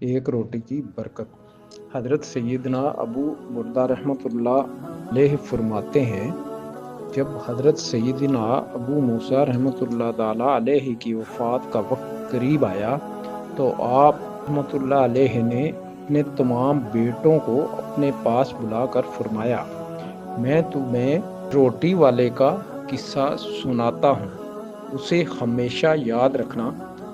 ایک روٹی کی برکت۔ حضرت سیدنا ابو بردہ رحمۃ اللہ علیہ فرماتے ہیں، جب حضرت سیدنا ابو موسیٰ رحمۃ اللہ تعالیٰ علیہ کی وفات کا وقت قریب آیا تو آپ رحمۃ اللہ علیہ نے اپنے تمام بیٹوں کو اپنے پاس بلا کر فرمایا، میں تمہیں روٹی والے کا قصہ سناتا ہوں، اسے ہمیشہ یاد رکھنا۔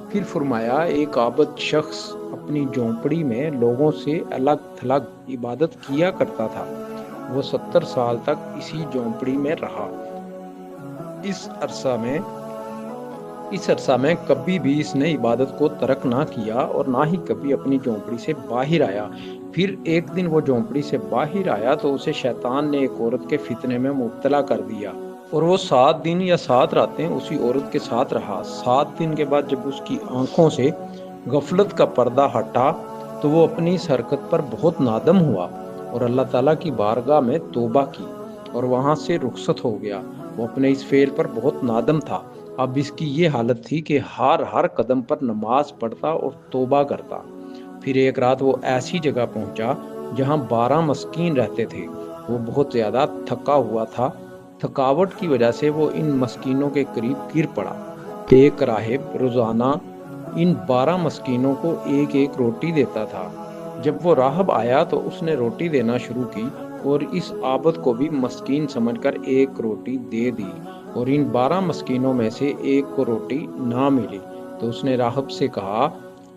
پھر فرمایا، ایک عابد شخص اپنی جھونپڑی میں لوگوں سے الگ تھلگ عبادت کیا کرتا تھا۔ وہ 70 سال تک اسی جھونپڑی میں رہا۔ اس عرصہ میں کبھی بھی اس نے عبادت کو ترک نہ کیا اور نہ ہی کبھی اپنی جھونپڑی سے باہر آیا۔ پھر ایک دن وہ جھونپڑی سے باہر آیا تو اسے شیطان نے ایک عورت کے فتنے میں مبتلا کر دیا اور وہ 7 دن یا 7 راتیں اسی عورت کے ساتھ رہا۔ 7 دن کے بعد جب اس کی آنکھوں سے غفلت کا پردہ ہٹا تو وہ اپنی اس حرکت پر بہت نادم ہوا اور اللہ تعالیٰ کی بارگاہ میں توبہ کی اور وہاں سے رخصت ہو گیا۔ وہ اپنے اس فعل پر بہت نادم تھا۔ اب اس کی یہ حالت تھی کہ ہر قدم پر نماز پڑھتا اور توبہ کرتا۔ پھر ایک رات وہ ایسی جگہ پہنچا جہاں 12 مسکین رہتے تھے۔ وہ بہت زیادہ تھکا ہوا تھا۔ تھکاوٹ کی وجہ سے وہ ان مسکینوں کے قریب گر پڑا۔ ایک راہب روزانہ ان 12 مسکینوں کو ایک ایک روٹی دیتا تھا۔ جب وہ راہب آیا تو اس نے روٹی دینا شروع کی اور اس عابد کو بھی مسکین سمجھ کر ایک روٹی دے دی اور ان 12 مسکینوں میں سے ایک کو روٹی نہ ملی تو اس نے راہب سے کہا،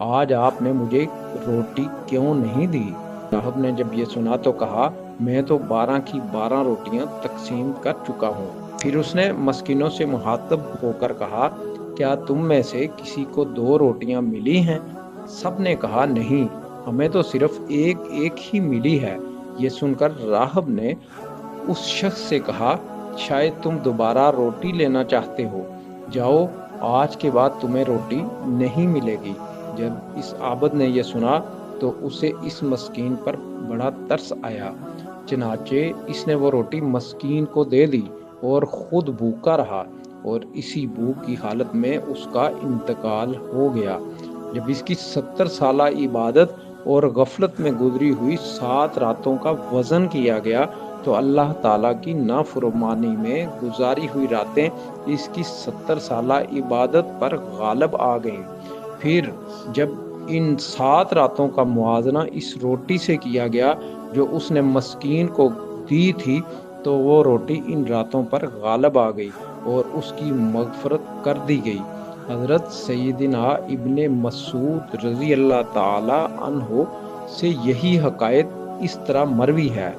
آج آپ نے مجھے روٹی کیوں نہیں دی؟ راہب نے جب یہ سنا تو کہا، میں تو 12 کی 12 روٹیاں تقسیم کر چکا ہوں۔ پھر اس نے مسکینوں سے مخاطب ہو کر کہا، کیا تم میں سے کسی کو 2 روٹیاں ملی ہیں؟ سب نے کہا، نہیں، ہمیں تو صرف ایک ہی ملی ہے۔ یہ سن کر راہب نے اس شخص سے کہا، شاید تم دوبارہ روٹی لینا چاہتے ہو، جاؤ، آج کے بعد تمہیں روٹی نہیں ملے گی۔ جب اس عابد نے یہ سنا تو اسے اس مسکین پر بڑا ترس آیا، چنانچہ اس نے وہ روٹی مسکین کو دے دی اور خود بھوکا رہا اور اسی بھوک کی حالت میں اس کا انتقال ہو گیا۔ جب اس کی 70 سالہ عبادت اور غفلت میں گزری ہوئی 7 راتوں کا وزن کیا گیا تو اللہ تعالیٰ کی نافرمانی میں گزاری ہوئی راتیں اس کی 70 سالہ عبادت پر غالب آ گئیں۔ پھر جب ان 7 راتوں کا موازنہ اس روٹی سے کیا گیا جو اس نے مسکین کو دی تھی تو وہ روٹی ان راتوں پر غالب آ گئی اور اس کی مغفرت کر دی گئی۔ حضرت سیدنا ابن مسعود رضی اللہ تعالی عنہ سے یہی حکایت اس طرح مروی ہے۔